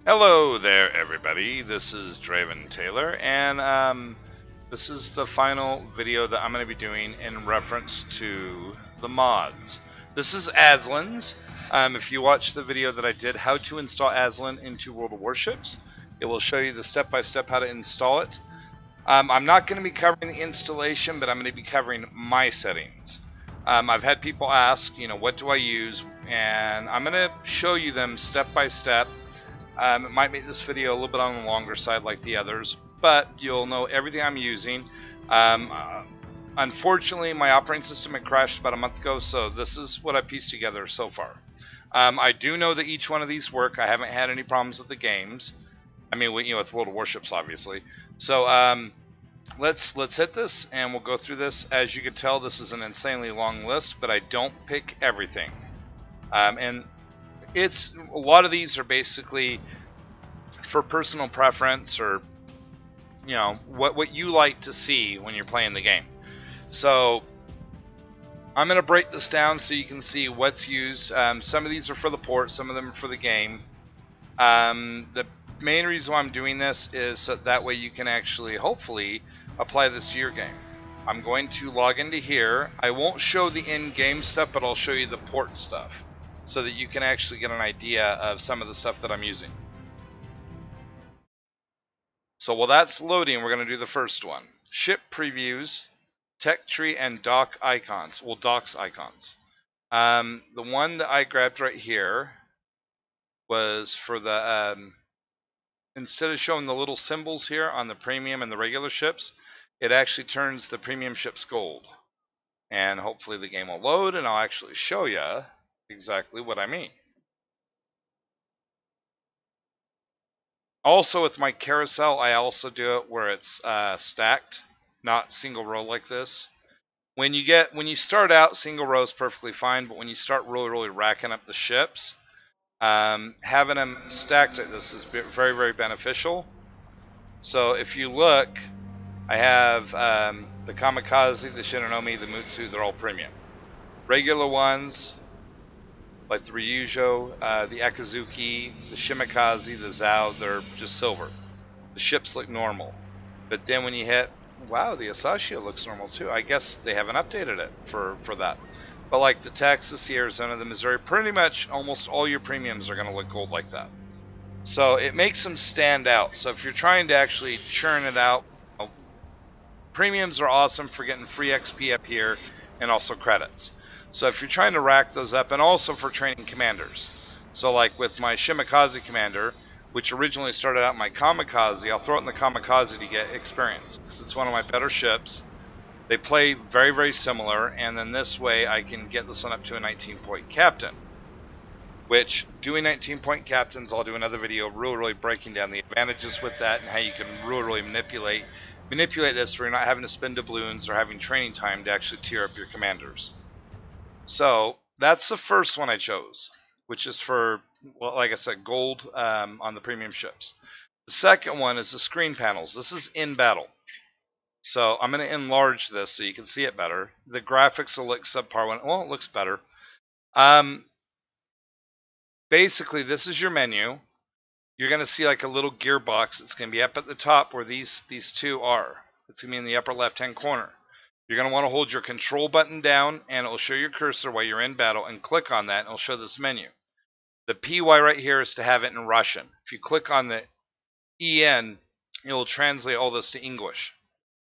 Hello there, everybody. This is Draven Taylor, and this is the final video that I'm going to be doing in reference to the mods. This is Aslain's. If you watch the video that I did, how to install Aslain into World of Warships, it will show you the step-by-step how to install it. I'm not going to be covering the installation, but I'm going to be covering my settings. I've had people ask, what do I use? And I'm going to show you them step-by-step. It might make this video a little bit on the longer side like the others, but you'll know everything I'm using. Unfortunately, my operating system had crashed about a month ago, so this is what I pieced together so far. I do know that each one of these work. I haven't had any problems with the games. I mean, with World of Warships, obviously. So let's hit this, and we'll go through this. As you can tell, this is an insanely long list, but I don't pick everything. And a lot of these are basically for personal preference, or what you like to see when you're playing the game. So I'm going to break this down so you can see what's used. Some of these are for the port, some of them are for the game. The main reason why I'm doing this is so that way you can actually hopefully apply this to your game. I'm going to log into here. I won't show the in-game stuff, but I'll show you the port stuff, so that you can actually get an idea of some of the stuff that I'm using. So while that's loading, we're going to do the first one. Ship previews, tech tree, and dock icons. Well, docks icons. The one that I grabbed right here was for the, instead of showing the little symbols here on the premium and the regular ships, it actually turns the premium ships gold. And hopefully the game will load, and I'll actually show you exactly what I mean. Also, with my carousel, I also do it where it's stacked, not single row like this. When you start out, single row is perfectly fine, but when you start really racking up the ships, having them stacked like this is very, very beneficial. So if you look, I have the Kamikaze, the Shinonome, the Mutsu, they're all premium. Regular ones, like the Ryujo, the Akazuki, the Shimikaze, the Zao, they're just silver. The ships look normal. But then when you hit, wow, the Asashio looks normal too. I guess they haven't updated it for that. But like the Texas, the Arizona, the Missouri, pretty much almost all your premiums are going to look gold like that. So it makes them stand out. So if you're trying to actually churn it out, premiums are awesome for getting free XP up here and also credits. So if you're trying to rack those up, and also for training commanders. So like with my Shimikaze commander, which originally started out my Kamikaze, I'll throw it in the Kamikaze to get experience, because it's one of my better ships. They play very, very similar, and then this way I can get this one up to a 19-point captain. Which, doing 19-point captains, I'll do another video really breaking down the advantages with that, and how you can really manipulate this where you're not having to spend doubloons or having training time to actually tier up your commanders. So that's the first one I chose, which is for, well, like I said, gold on the premium ships. The second one is the screen panels. This is in battle. So I'm going to enlarge this so you can see it better. The graphics will look subpar. Well, it looks better. Basically, this is your menu. You're going to see like a little gearbox. It's going to be up at the top where these two are. It's going to be in the upper left-hand corner. You're going to want to hold your control button down, and it will show your cursor while you're in battle, and click on that, and it'll show this menu. The PY right here is to have it in Russian. If you click on the EN, it will translate all this to English,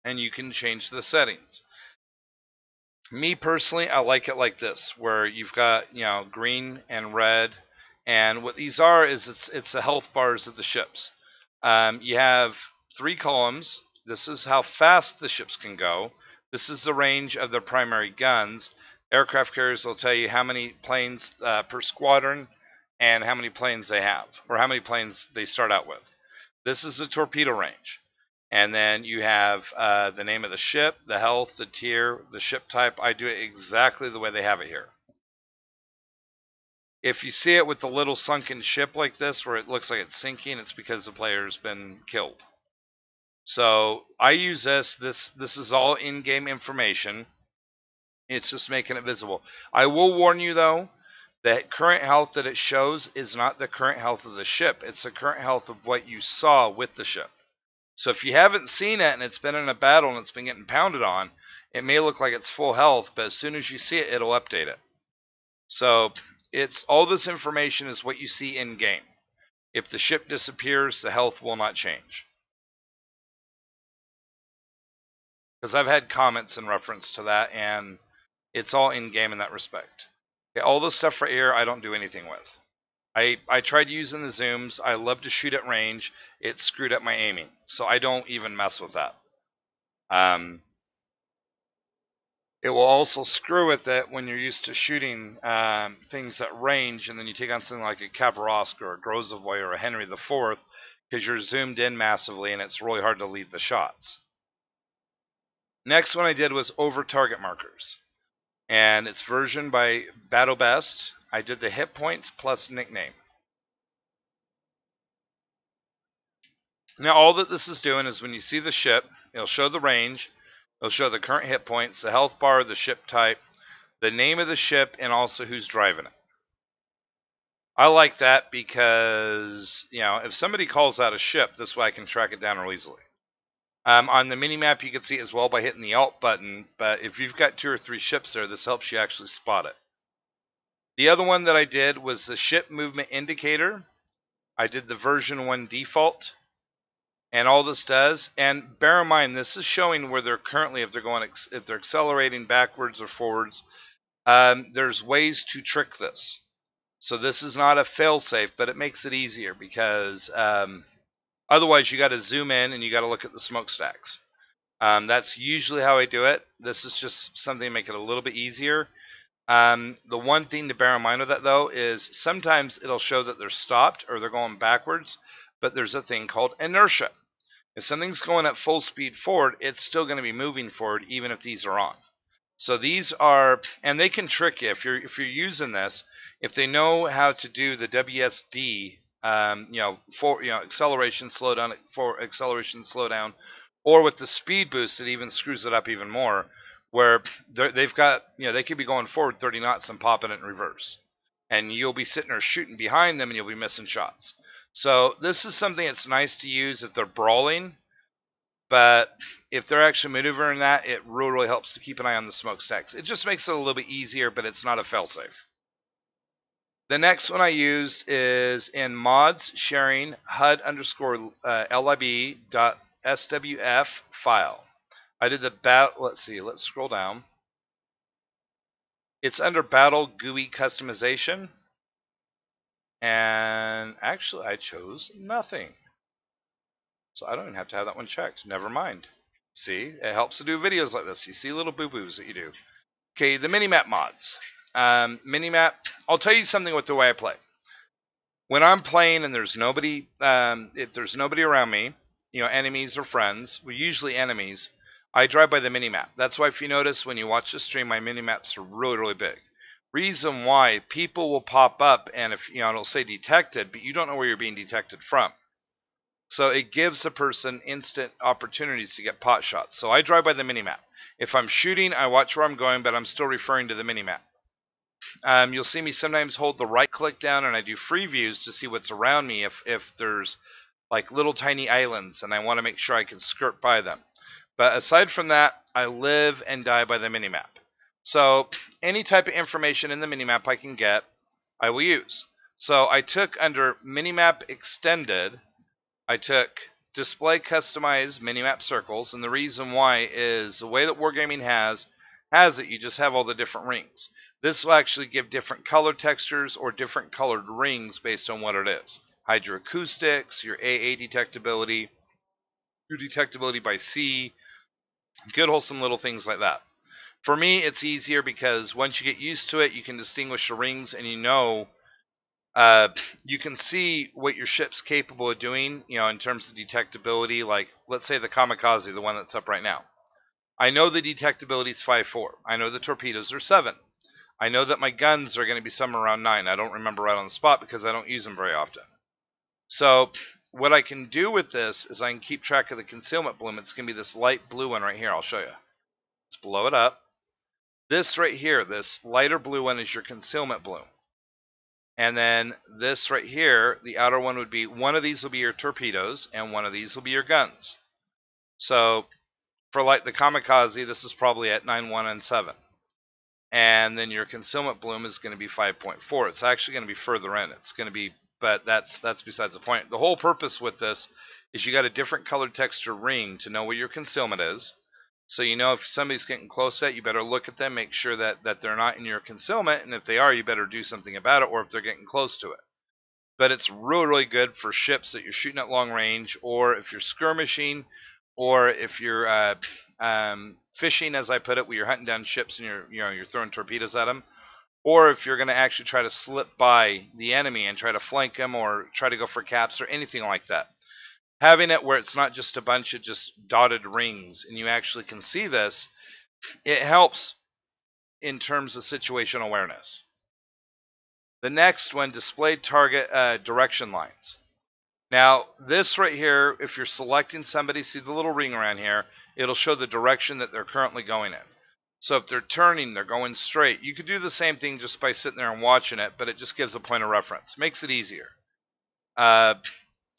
and you can change the settings. Me personally, I like it like this, where you've got green and red. And what these are is it's the health bars of the ships. You have 3 columns. This is how fast the ships can go. This is the range of their primary guns. Aircraft carriers will tell you how many planes per squadron and how many planes they have, or how many planes they start out with. This is the torpedo range. And then you have the name of the ship, the health, the tier, the ship type. I do it exactly the way they have it here. If you see it with the little sunken ship like this, where it looks like it's sinking, it's because the player's been killed. So I use this. This is all in-game information. It's just making it visible. I will warn you though, The current health that it shows is not the current health of the ship. It's the current health of what you saw with the ship. So if you haven't seen it and it's been in a battle and it's been getting pounded on, it may look like it's full health, but as soon as you see it, it'll update it. So it's all this information is what you see in game. If the ship disappears, the health will not change. Because I've had comments in reference to that, and it's all in game in that respect. Okay, all the stuff right here, I don't do anything with. I tried using the zooms. I love to shoot at range. It screwed up my aiming, so I don't even mess with that. It will also screw with it when you're used to shooting things at range, and then you take on something like a Kavarask or a Grozovoy or a Henry IV, because you're zoomed in massively, and it's really hard to lead the shots. Next one I did was over target markers, and it's versioned by Battle Best. I did the hit points plus nickname. Now all that this is doing is when you see the ship, it'll show the range, it'll show the current hit points, the health bar, the ship type, the name of the ship, and also who's driving it. I like that because, you know, if somebody calls out a ship, this way I can track it down real easily. On the mini-map, you can see it as well by hitting the Alt button, but if you've got 2 or 3 ships there, this helps you actually spot it. The other one that I did was the ship movement indicator. I did the version 1 default, and all this does, and bear in mind, this is showing where they're currently, if they're accelerating backwards or forwards. There's ways to trick this. So this is not a fail-safe, but it makes it easier because otherwise you got to zoom in and you got to look at the smokestacks. That's usually how I do it. This is just something to make it a little bit easier. The one thing to bear in mind with that, though, is sometimes it'll show that they're stopped or they're going backwards, but there's a thing called inertia. If something's going at full speed forward, it's still going to be moving forward even if these are on. So these are, and they can trick you if you're using this. If they know how to do the WSD, acceleration, slowdown, for acceleration, slowdown, or with the speed boost, it even screws it up even more. Where they've got, they could be going forward 30 knots and popping it in reverse, and you'll be sitting there shooting behind them, and you'll be missing shots. So this is something that's nice to use if they're brawling. But if they're actually maneuvering that, it really helps to keep an eye on the smokestacks. It just makes it a little bit easier, but it's not a failsafe. The next one I used is in mods sharing HUD_lib.swf file. I did the let's see, let's scroll down. It's under battle GUI customization. And actually I chose nothing. So I don't even have to have that one checked. Never mind. See, it helps to do videos like this. You see little boo-boos that you do. Okay, the minimap mods. Minimap, I'll tell you something with the way I play. When I'm playing and there's nobody, if there's nobody around me, enemies or friends, well, usually enemies, I drive by the minimap. That's why if you notice when you watch the stream, my minimaps are really, really big. Reason why, people will pop up and if, it'll say detected, but you don't know where you're being detected from. So it gives the person instant opportunities to get pot shots. So I drive by the minimap. If I'm shooting, I watch where I'm going, but I'm still referring to the minimap. You'll see me sometimes hold the right click down and I do free views to see what's around me if there's like little tiny islands and I want to make sure I can skirt by them. But aside from that, I live and die by the minimap. So any type of information in the minimap I can get, I will use. So I took under minimap extended, I took display customized minimap circles, and the reason why is the way that Wargaming has it, you just have all the different rings. This will actually give different color textures or different colored rings based on what it is. Hydroacoustics, your AA detectability, your detectability by sea, good wholesome little things like that. For me, it's easier because once you get used to it, you can distinguish the rings and you can see what your ship's capable of doing, in terms of detectability. Like, let's say the Kamikaze, the one that's up right now. I know the detectability is 5.4. I know the torpedoes are 7. I know that my guns are going to be somewhere around 9. I don't remember right on the spot because I don't use them very often. So what I can do with this is I can keep track of the concealment bloom. It's going to be this light blue one right here. I'll show you. Let's blow it up. This right here, this lighter blue one is your concealment bloom. And then this right here, the outer one would be, one of these will be your torpedoes, and one of these will be your guns. So for like the kamikaze, this is probably at 9.1 and 7. And then your concealment bloom is going to be 5.4. It's actually going to be further in. It's going to be, but that's besides the point. The whole purpose with this is you got a different colored texture ring to know where your concealment is. So you know if somebody's getting close to it, you better look at them, make sure that they're not in your concealment, and if they are, you better do something about it, or if they're getting close to it. But it's really, really good for ships that you're shooting at long range, or if you're skirmishing, or if you're fishing, as I put it, where you're hunting down ships and you're throwing torpedoes at them, or if you're going to actually try to slip by the enemy and try to flank them or try to go for caps or anything like that. Having it where it's not just a bunch of just dotted rings and you actually can see this, it helps in terms of situational awareness. The next one, display target direction lines. Now, this right here, if you're selecting somebody, see the little ring around here, it'll show the direction that they're currently going in. So if they're turning, they're going straight. You could do the same thing just by sitting there and watching it, but it just gives a point of reference. Makes it easier.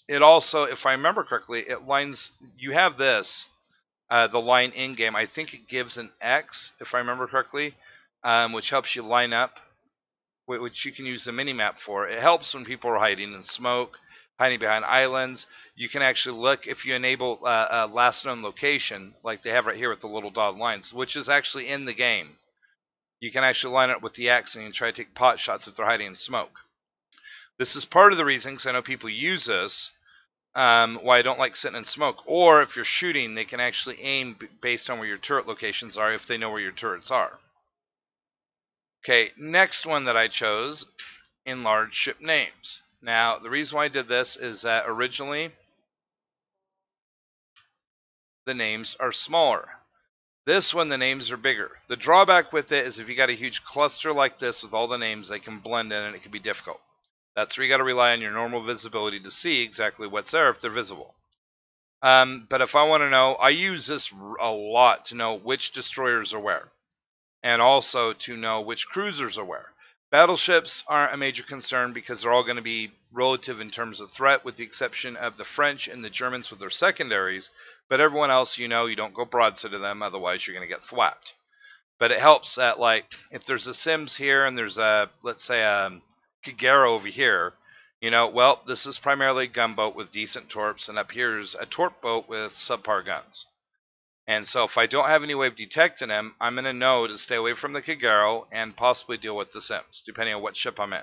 It also, if I remember correctly, it lines, you have this, the line in-game. I think it gives an X, if I remember correctly, which helps you line up, which you can use the mini-map for. It helps when people are hiding in smoke, hiding behind islands. You can actually look, if you enable last known location, like they have right here with the little dotted lines, which is actually in the game. You can actually line it with the X and you can try to take pot shots if they're hiding in smoke. This is part of the reason, because I know people use this, why I don't like sitting in smoke. Or if you're shooting, they can actually aim based on where your turret locations are if they know where your turrets are. Okay, next one that I chose, enlarge ship names. Now, the reason why I did this is that originally the names are smaller. This one, the names are bigger. The drawback with it is if you got a huge cluster like this with all the names, they can blend in and it can be difficult. That's where you got to rely on your normal visibility to see exactly what's there if they're visible. But if I want to know, I use this a lot to know which destroyers are where, and also to know which cruisers are where. Battleships aren't a major concern because they're all going to be relative in terms of threat, with the exception of the French and the Germans with their secondaries. But everyone else, you don't go broadside to them, otherwise you're going to get thwapped. But it helps that, like, if there's a Sims here and there's a, let's say, a Kagero over here, well, this is primarily a gunboat with decent torps, and up here is a torp boat with subpar guns. And so if I don't have any way of detecting them, I'm going to know to stay away from the Kagero and possibly deal with the Sims, depending on what ship I'm in.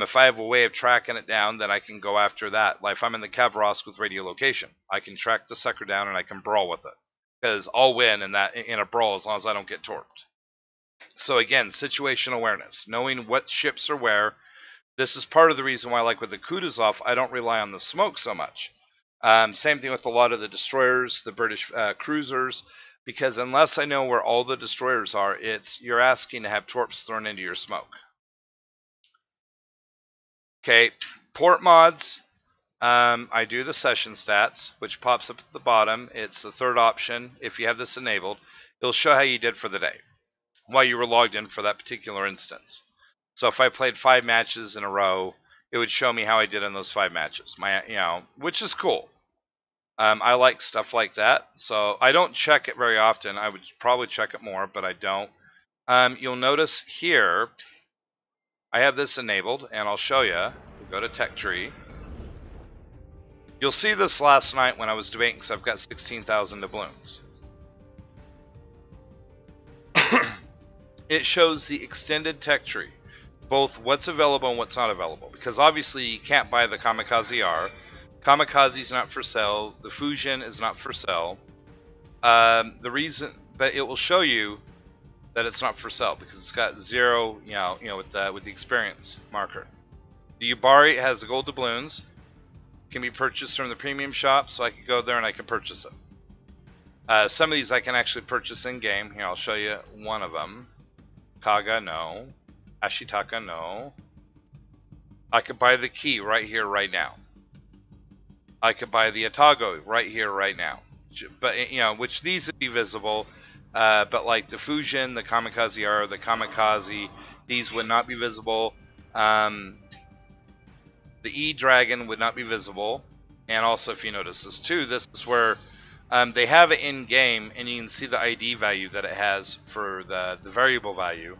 If I have a way of tracking it down, then I can go after that. Like if I'm in the Kavros with radiolocation, I can track the sucker down and I can brawl with it. Because I'll win in a brawl as long as I don't get torped. So again, situational awareness, knowing what ships are where. This is part of the reason why, like with the Kutuzov, I don't rely on the smoke so much. Same thing with a lot of the destroyers, the British cruisers, because unless I know where all the destroyers are, you're asking to have torps thrown into your smoke. Okay, port mods. I do the session stats, which pops up at the bottom. It's the third option. If you have this enabled, it'll show how you did for the day, while you were logged in for that particular instance. So if I played 5 matches in a row, it would show me how I did in those 5 matches. Which is cool. I like stuff like that. So I don't check it very often. I would probably check it more, but I don't. You'll notice here, I have this enabled, and I'll show you. We'll go to Tech Tree. You'll see this last night when I was debating, because I've got 16,000 doubloons. It shows the extended Tech Tree, both what's available and what's not available, because obviously you can't buy the Kamikaze R. Kamikaze is not for sale. The Fusion is not for sale. The reason, but it will show you that it's not for sale because it's got 0, with the experience marker. The Yubari has the gold doubloons, can be purchased from the premium shop, so I can go there and I can purchase it. Some of these I can actually purchase in game. Here, I'll show you one of them. Kaga, no. Ashitaka, no. I could buy the key right here, right now. I could buy the Atago right here, right now. But, which these would be visible. But like the Fusion, the Kamikaze R, the Kamikaze, these would not be visible. the E-Dragon would not be visible. And also, if you notice this too, this is where they have it in game, and you can see the ID value that it has for the variable value,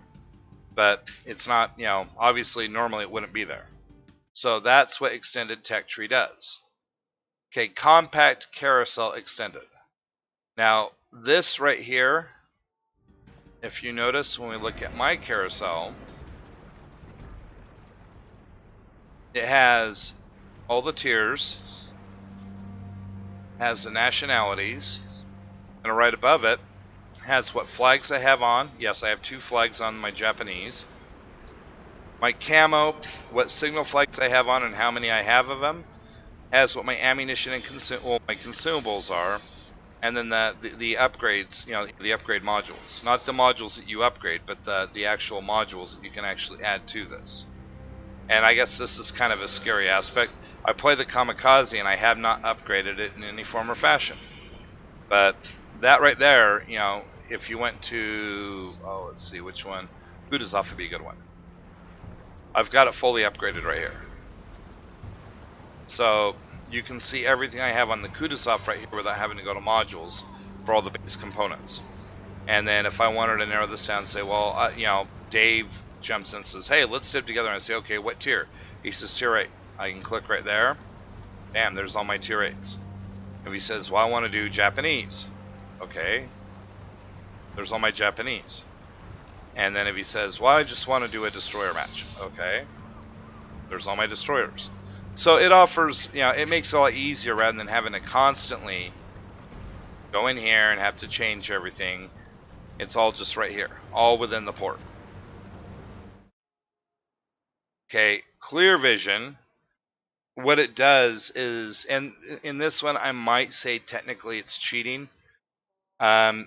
but it's not, you know, obviously normally it wouldn't be there. So that's what extended tech tree does. Okay, compact carousel extended. Now this right here, if you notice when we look at my carousel, it has all the tiers, has the nationalities, and right above it has what flags I have on. Yes, I have 2 flags on my Japanese. My camo, what signal flags I have on and how many I have of them. Has what my ammunition and my consumables are. And then the upgrades, you know, the upgrade modules. Not the modules that you upgrade, but the actual modules that you can actually add to this. And I guess this is kind of a scary aspect. I play the Kamikaze and I have not upgraded it in any form or fashion. But that right there, you know, if you went to, oh, let's see which one. Kutuzov would be a good one. I've got it fully upgraded right here. So you can see everything I have on the Kutuzov right here without having to go to modules for all the base components. And then if I wanted to narrow this down and say, well, you know, Dave jumps in and says, hey, let's dip together. And I say, okay, what tier? He says tier 8. I can click right there. Bam, there's all my tier 8s. If he says, well, I want to do Japanese. Okay. There's all my Japanese. And then if he says, well, I just want to do a destroyer match. Okay. There's all my destroyers. So it offers, you know, it makes it a lot easier rather than having to constantly go in here and have to change everything. It's all just right here, all within the port. Okay, clear vision. What it does is, and in this one, I might say technically it's cheating.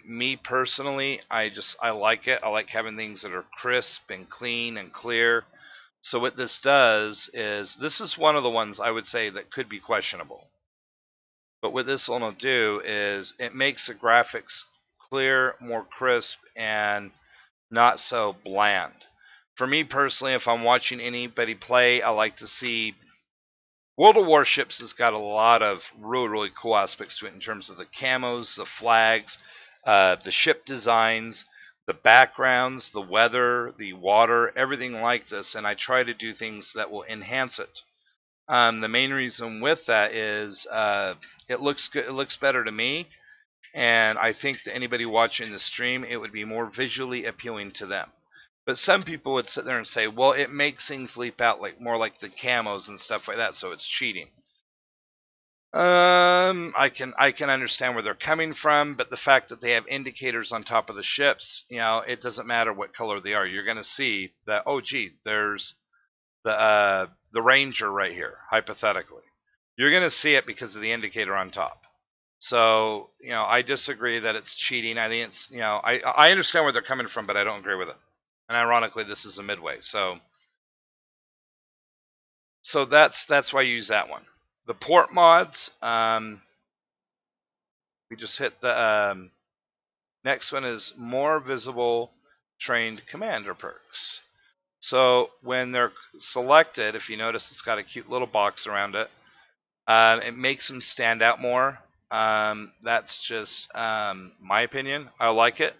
Me personally, I like it. I like having things that are crisp and clean and clear. So what this does is, this is one of the ones I would say that could be questionable. But what this one will do is it makes the graphics clear, more crisp, and not so bland. For me personally, if I'm watching anybody play, I like to see World of Warships has got a lot of really cool aspects to it in terms of the camos, the flags, the ship designs, the backgrounds, the weather, the water, everything like this. And I try to do things that will enhance it. The main reason with that is it looks good. It looks better to me. And I think that anybody watching the stream, it would be more visually appealing to them. But some people would sit there and say, well, it makes things leap out like more like the camos and stuff like that, so it's cheating. I can understand where they're coming from, but the fact that they have indicators on top of the ships, you know, it doesn't matter what color they are. You're going to see that, oh, gee, there's the Ranger right here, hypothetically. You're going to see it because of the indicator on top. So, you know, I disagree that it's cheating. I think it's, you know, I understand where they're coming from, but I don't agree with it. And ironically, this is a midway. So that's why I use that one. The port mods, we just hit the next one is more visible trained commander perks. So when they're selected, if you notice, it's got a cute little box around it. It makes them stand out more. That's just my opinion. I like it.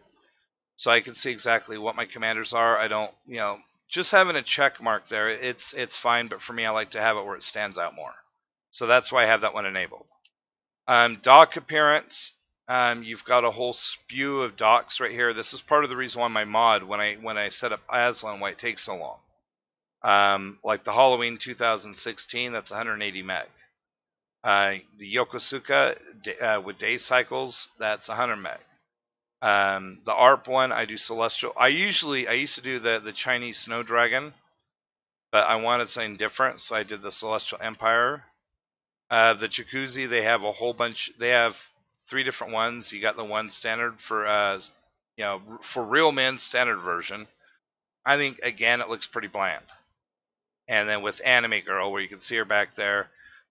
So I can see exactly what my commanders are. I don't, you know, just having a check mark there, it's fine. But for me, I like to have it where it stands out more. So that's why I have that one enabled. Dock appearance. You've got a whole spew of docks right here. This is part of the reason why my mod, when I set up Aslain, why it takes so long. Like the Halloween 2016, that's 180 meg. The Yokosuka with day cycles, that's 100 meg. The ARP one, I do Celestial. I used to do the Chinese Snow Dragon, but I wanted something different, so I did the Celestial Empire. The Jacuzzi, they have a whole bunch. They have 3 different ones. You got the one standard for, you know, for real men standard version. I think again it looks pretty bland. And then with Anime Girl, where you can see her back there,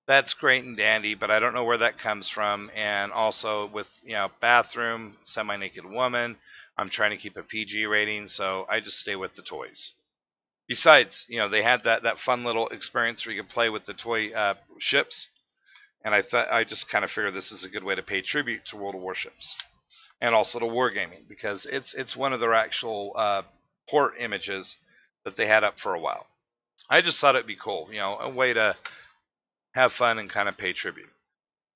that's great and dandy, but I don't know where that comes from. And also with, you know, bathroom, semi-naked woman, I'm trying to keep a PG rating, so I just stay with the toys. Besides, you know, they had that fun little experience where you could play with the toy ships, and I just kind of figured this is a good way to pay tribute to World of Warships and also to Wargaming, because it's one of their actual port images that they had up for a while. I just thought it'd be cool, you know, a way to have fun and kind of pay tribute.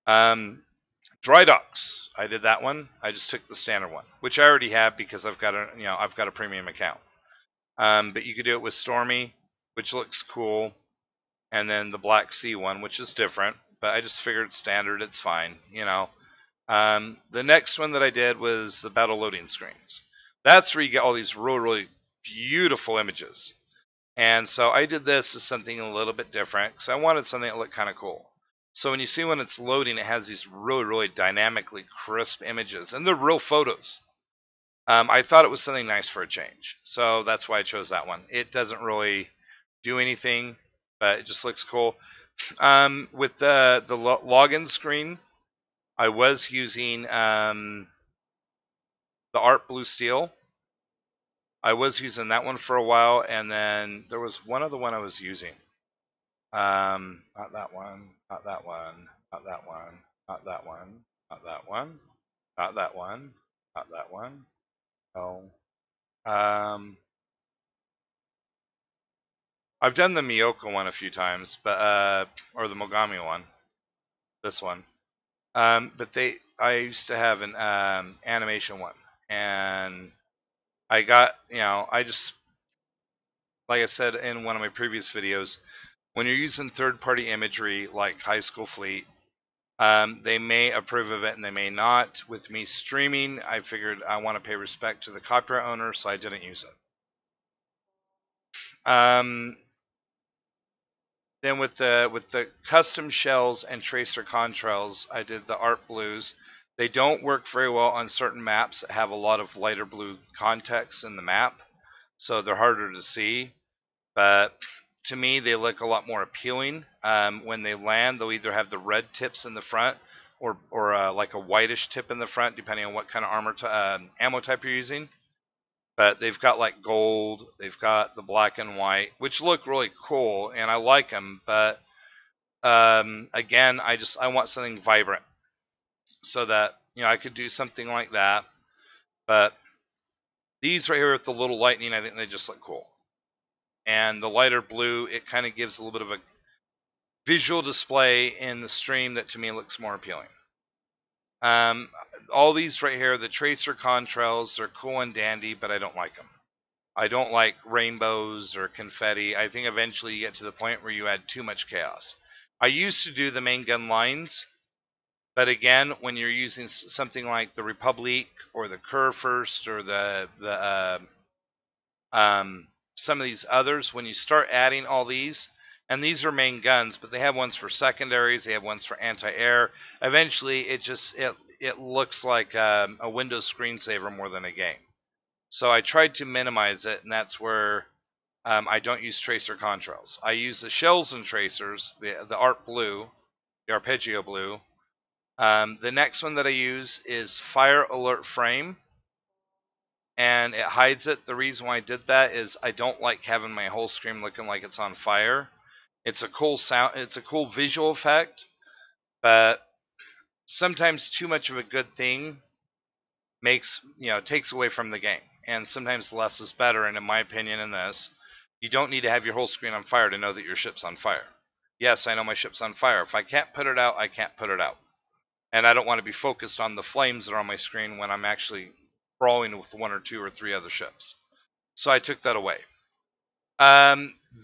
Dry docks, I did that one. I just took the standard one, which I already have because I've got a premium account. But you could do it with Stormy, which looks cool, and then the Black Sea one, which is different. But I just figured standard, it's fine, you know. The next one that I did was the battle loading screens. That's where you get all these really, really beautiful images. And so I did this as something a little bit different because I wanted something that looked kind of cool. So when you see when it's loading, it has these really, really dynamically crisp images, and they're real photos. I thought it was something nice for a change, so that's why I chose that one. It doesn't really do anything, but it just looks cool. With the login screen, I was using the Art Blue Steel. I was using that one for a while, and then there was one other one I was using. Not that one, not that one, not that one, not that one, not that one, not that one, not that one. Oh. I've done the Miyoko one a few times, but or the Mogami one. This one. But I used to have an animation one, and I got, you know, I just, like I said in one of my previous videos, when you're using third-party imagery like High School Fleet, they may approve of it and they may not. With me streaming, I figured I want to pay respect to the copyright owner, so I didn't use it. Then with the custom shells and tracer contrails, I did the art blues. They don't work very well on certain maps that have a lot of lighter blue context in the map, so they're harder to see. But to me, they look a lot more appealing. When they land, they'll either have the red tips in the front or like a whitish tip in the front, depending on what kind of ammo type you're using. But they've got like gold, they've got the black and white, which look really cool, and I like them. But again, I want something vibrant, so that, you know, I could do something like that. But these right here with the little lightning, I think they just look cool. And the lighter blue, it kind of gives a little bit of a visual display in the stream that to me looks more appealing. All these right here, the tracer contrails, they're cool and dandy, but I don't like them. I don't like rainbows or confetti. I think eventually you get to the point where you add too much chaos. I used to do the main gun lines, but again, when you're using something like the Republic or the Kurfürst or some of these others, when you start adding all these, and these are main guns, but they have ones for secondaries, they have ones for anti-air. Eventually, it looks like a Windows screensaver more than a game. So I tried to minimize it, and that's where I don't use tracer contrails. I use the shells and tracers, the art blue, the arpeggio blue. The next one that I use is fire alert frame, and it hides it. The reason why I did that is I don't like having my whole screen looking like it's on fire. It's a cool sound, it's a cool visual effect, but sometimes too much of a good thing takes away from the game. And sometimes less is better, and in my opinion in this, you don't need to have your whole screen on fire to know that your ship's on fire. Yes, I know my ship's on fire. If I can't put it out, I can't put it out. And I don't want to be focused on the flames that are on my screen when I'm actually brawling with one or two or three other ships. So I took that away.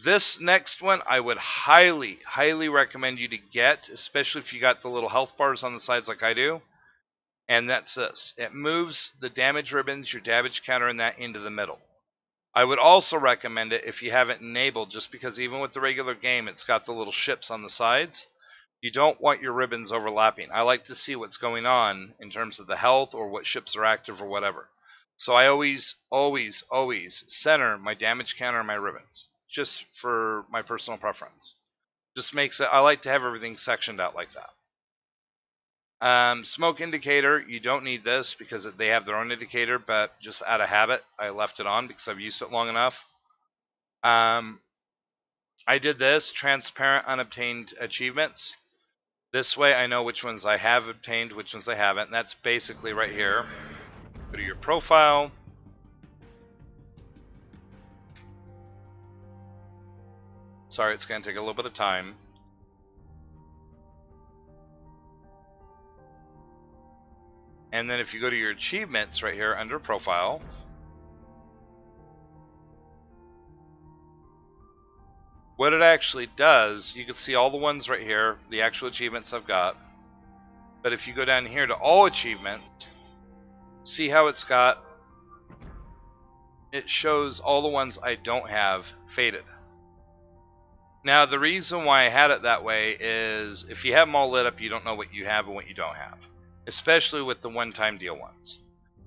This next one I would highly, highly recommend you to get, especially if you got the little health bars on the sides like I do. And that's this. It moves the damage ribbons, your damage counter, and that into the middle. I would also recommend it if you have it enabled, just because even with the regular game, it's got the little ships on the sides. You don't want your ribbons overlapping. I like to see what's going on in terms of the health or what ships are active or whatever. So I always, always, always center my damage counter and my ribbons, just for my personal preference. Just makes it, I like to have everything sectioned out like that. Smoke indicator, you don't need this because they have their own indicator, but just out of habit, I left it on because I've used it long enough. I did this, transparent unobtained achievements. This way I know which ones I have obtained, which ones I haven't, and that's basically right here. Go to your profile. Sorry, it's going to take a little bit of time. And then if you go to your achievements right here under profile, what it actually does, you can see all the ones right here, the actual achievements I've got. But if you go down here to all achievements, see how it's got, it shows all the ones I don't have faded. Now the reason why I had it that way is if you have them all lit up, you don't know what you have and what you don't have. Especially with the one-time deal ones.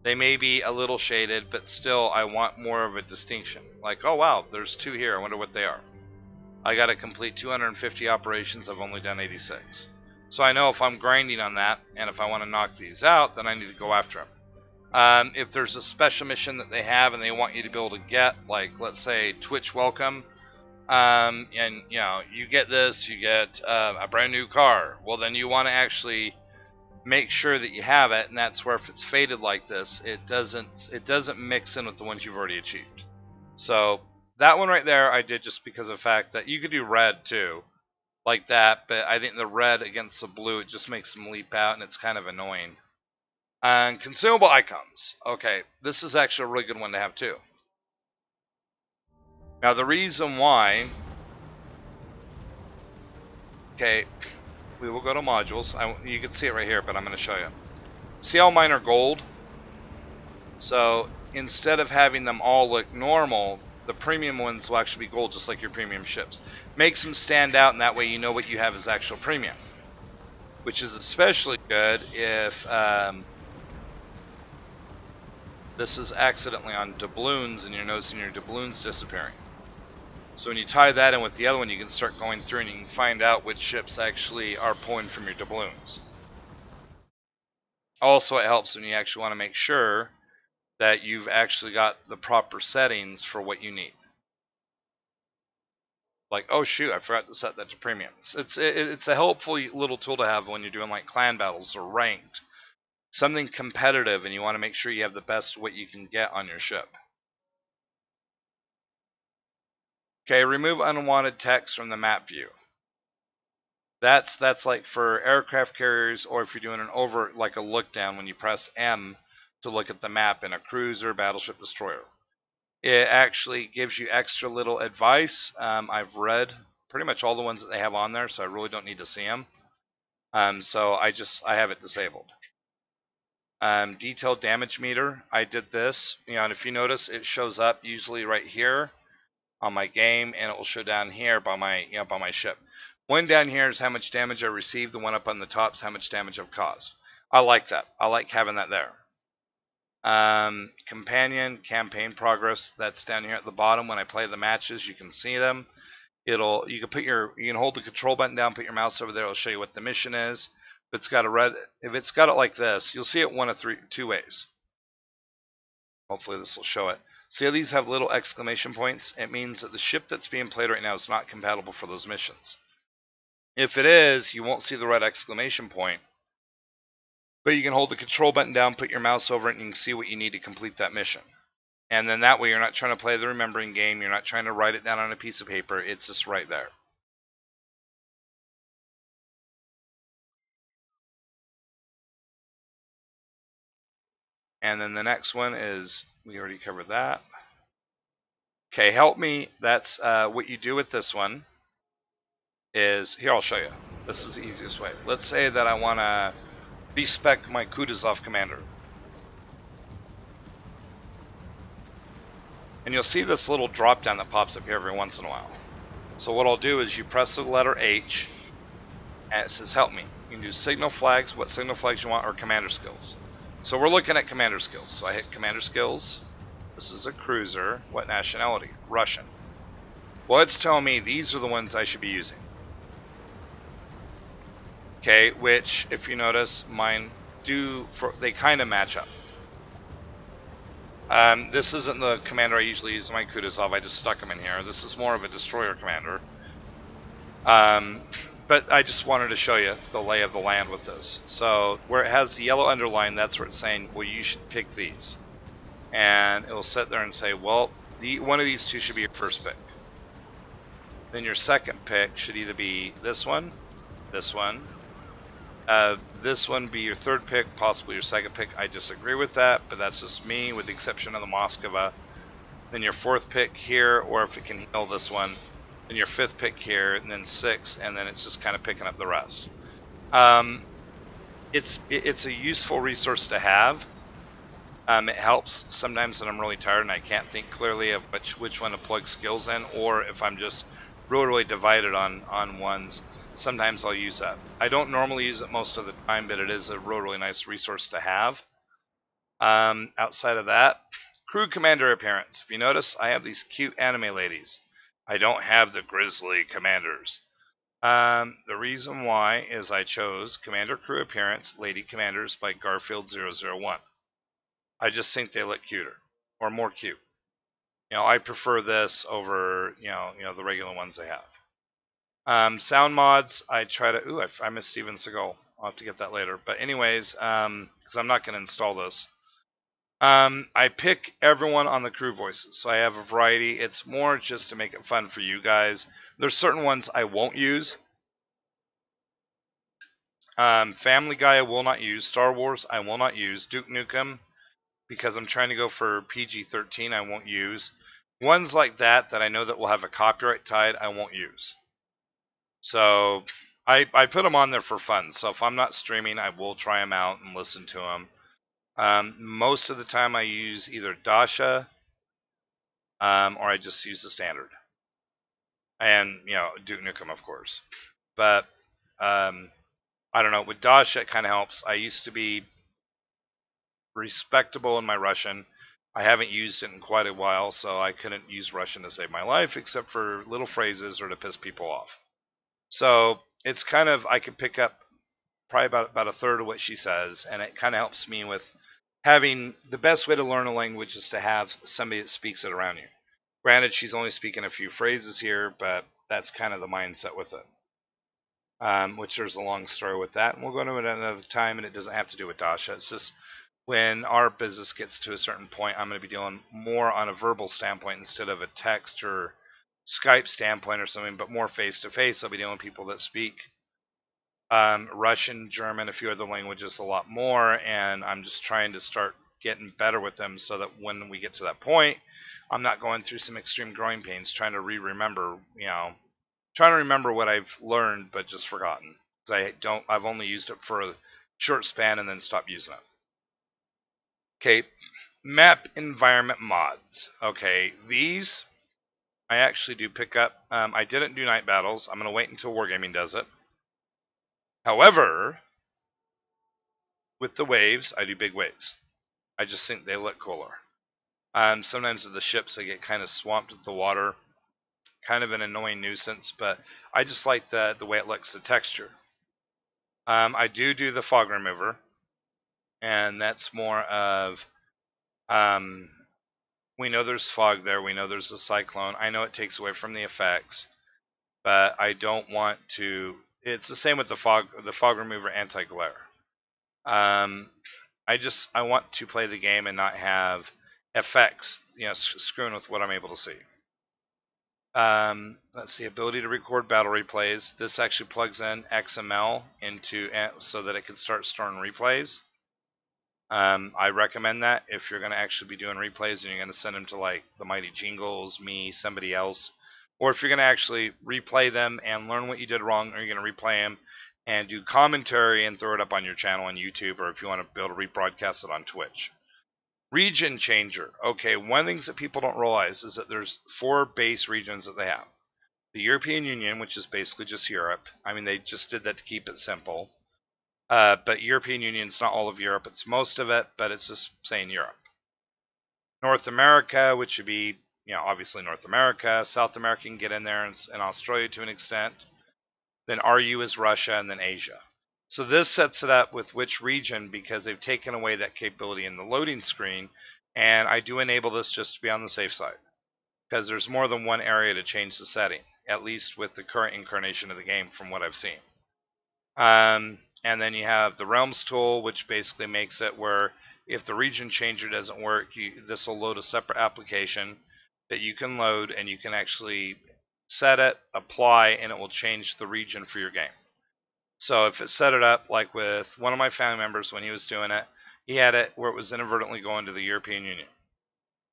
They may be a little shaded, but still I want more of a distinction. Like, oh wow, there's 2 here, I wonder what they are. I gotta complete 250 operations, I've only done 86. So I know if I'm grinding on that, and if I want to knock these out, then I need to go after them. If there's a special mission that they have and they want you to be able to get, like let's say Twitch Welcome, and you know, you get this, you get a brand new car. Well, then you want to actually make sure that you have it, and that's where if it's faded like this, it doesn't mix in with the ones you've already achieved. So that one right there I did just because of the fact that you could do red too, like that, but I think the red against the blue, it just makes them leap out and it's kind of annoying. And consumable icons. Okay, this is actually a really good one to have too. Now the reason why, okay, we will go to modules. You can see it right here, but I'm going to show you. See how mine are gold? So instead of having them all look normal, the premium ones will actually be gold, just like your premium ships. Makes them stand out, and that way you know what you have is actual premium. Which is especially good if this is accidentally on doubloons and you're noticing your doubloons disappearing. So when you tie that in with the other one, you can start going through and you can find out which ships actually are pulling from your doubloons. Also, it helps when you actually want to make sure that you've actually got the proper settings for what you need. Like, oh shoot, I forgot to set that to premium. It's a helpful little tool to have when you're doing like clan battles or ranked. Something competitive and you want to make sure you have the best what you can get on your ship. Okay, remove unwanted text from the map view. That's like for aircraft carriers, or if you're doing like a look down when you press M to look at the map in a cruiser, battleship, destroyer. It actually gives you extra little advice. I've read pretty much all the ones that they have on there, so I really don't need to see them. So I have it disabled. Detailed damage meter. I did this, and if you notice, it shows up usually right here on my game, and it will show down here by my ship. One down here is how much damage I received. The one up on the top is how much damage I've caused. I like that. I like having that there. Companion, campaign progress. That's down here at the bottom. When I play the matches, you can see them. You can hold the control button down, put your mouse over there. It'll show you what the mission is. If it's got it like this, you'll see it two ways. Hopefully this will show it. See how these have little exclamation points? It means that the ship that's being played right now is not compatible for those missions. If it is, you won't see the red exclamation point. But you can hold the control button down, put your mouse over it, and you can see what you need to complete that mission. And then that way you're not trying to play the remembering game. You're not trying to write it down on a piece of paper. It's just right there. And then the next one is, we already covered that. Okay, help me. That's what you do with this one is, here I'll show you. This is the easiest way. Let's say that I want to bespec my Kutuzov commander. And you'll see this little drop down that pops up here every once in a while. So what I'll do is you press the letter H and it says help me. You can do signal flags, what signal flags you want, or commander skills. So we're looking at commander skills. So I hit commander skills. This is a cruiser. What nationality? Russian. Well, it's telling me these are the ones I should be using. Okay, which if you notice, mine they kind of match up. This isn't the commander I usually use in my Kutuzov. I just stuck him in here. This is more of a destroyer commander. But I just wanted to show you the lay of the land with this. So where it has the yellow underline, that's where it's saying, well, you should pick these. And it'll sit there and say, well, one of these two should be your first pick. Then your second pick should either be this one, this one be your third pick, possibly your second pick. I disagree with that, but that's just me, with the exception of the Moskva. Then your fourth pick here, or if it can heal this one, then your fifth pick here, and then six, and then it's just kind of picking up the rest. It's a useful resource to have. It helps sometimes when I'm really tired and I can't think clearly of which one to plug skills in, or if I'm just really divided on ones. Sometimes I'll use that. I don't normally use it most of the time, but it is a really nice resource to have. Outside of that, crew commander appearance. If you notice, I have these cute anime ladies. I don't have the grizzly commanders. The reason why is I chose Commander Crew Appearance Lady Commanders by Garfield 001. I just think they look cuter, or more cute. I prefer this over, the regular ones they have. Sound mods, I try to, I missed Steven Seagal. I'll have to get that later. But anyways, because I'm not going to install this. I pick everyone on the crew voices, so I have a variety. It's more just to make it fun for you guys. There's certain ones I won't use. Family Guy I will not use. Star Wars I will not use. Duke Nukem, because I'm trying to go for PG-13, I won't use. Ones like that I know that will have a copyright tied, I won't use. So I put them on there for fun. So if I'm not streaming, I will try them out and listen to them. Most of the time I use either Dasha or I just use the standard. And, Duke Nukem, of course. But I don't know. With Dasha, it kind of helps. I used to be respectable in my Russian. I haven't used it in quite a while, so I couldn't use Russian to save my life, except for little phrases or to piss people off. So it's kind of, I can pick up probably about a third of what she says, and it kind of helps me with having, the best way to learn a language is to have somebody that speaks it around you. Granted, she's only speaking a few phrases here, but that's kind of the mindset with it. Which there's a long story with that, and we'll go into it another time, and it doesn't have to do with Dasha. It's just when our business gets to a certain point, I'm going to be dealing more on a verbal standpoint instead of a text or Skype standpoint or something, but more face-to-face. I'll be dealing with people that speak Russian, German, a few other languages a lot more, and I'm just trying to start getting better with them so that when we get to that point, I'm not going through some extreme growing pains trying to remember, trying to remember what I've learned but just forgotten. Because I've only used it for a short span and then stopped using it. Okay, map environment mods. Okay, these I actually do pick up. I didn't do night battles. I'm going to wait until Wargaming does it. However, with the waves, I do big waves. I just think they look cooler. Sometimes with the ships, they get kind of swamped with the water. Kind of an annoying nuisance, but I just like the way it looks, the texture. I do the fog remover, and that's more of, we know there's fog there, we know there's a cyclone. I know it takes away from the effects, but I don't want to. It's the same with the fog remover anti-glare. I want to play the game and not have effects, screwing with what I'm able to see. Let's see, ability to record battle replays. This actually plugs in XML into so that it can start storing replays. I recommend that if you're going to actually be doing replays and you're going to send them to like the Mighty Jingles, me, somebody else, or if you're going to actually replay them and learn what you did wrong, or you're going to replay them and do commentary and throw it up on your channel on YouTube, or if you want to be able to rebroadcast it on Twitch. Region changer. Okay, one of the things that people don't realize is that there's 4 base regions that they have. The European Union, which is basically just Europe. I mean, they just did that to keep it simple. But European Union is not all of Europe. It's most of it, but it's just saying Europe. North America, which would be, obviously North America. South America can get in there, and Australia to an extent. Then RU is Russia, and then Asia. So this sets it up with which region, because they've taken away that capability in the loading screen. And I do enable this just to be on the safe side, because there's more than one area to change the setting, at least with the current incarnation of the game from what I've seen. And then you have the Realms tool, which basically makes it where if the region changer doesn't work, this will load a separate application that you can load, and you can actually set it, apply, and it will change the region for your game. So if it set it up like with one of my family members when he was doing it, he had it where it was inadvertently going to the European Union.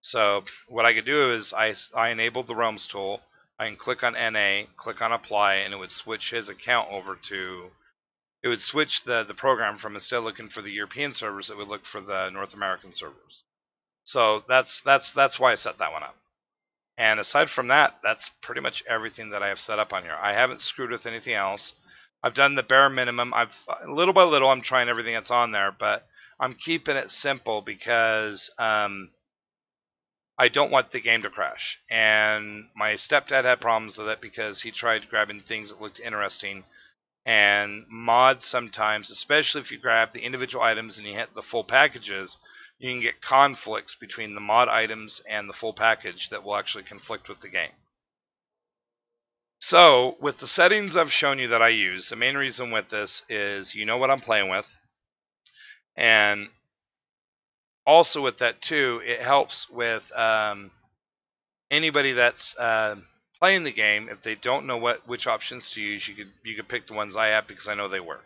So what I could do is I enabled the Realms tool. I can click on NA, click on apply, and it would switch his account over to, it would switch the program from, instead of looking for the European servers, it would look for the North American servers. So that's why I set that one up. And aside from that, that's pretty much everything that I have set up on here. I haven't screwed with anything else. I've done the bare minimum. I've little by little, I'm trying everything that's on there, but I'm keeping it simple because I don't want the game to crash. And my stepdad had problems with it because he tried grabbing things that looked interesting. And mods sometimes, especially if you grab the individual items and you hit the full packages, you can get conflicts between the mod items and the full package that will actually conflict with the game. So with the settings I've shown you that I use, the main reason with this is you know what I'm playing with. And also with that too, it helps with anybody that's playing the game. If they don't know which options to use, you could pick the ones I have because I know they work.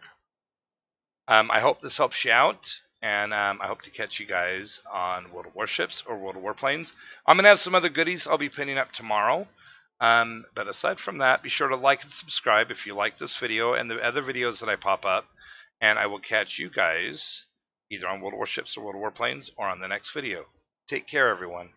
I hope this helps you out, and I hope to catch you guys on World of Warships or World of Warplanes. I'm going to have some other goodies I'll be pinning up tomorrow. But aside from that, be sure to like and subscribe if you like this video and the other videos that I pop up. And I will catch you guys either on World of Warships or World of Warplanes or on the next video. Take care, everyone.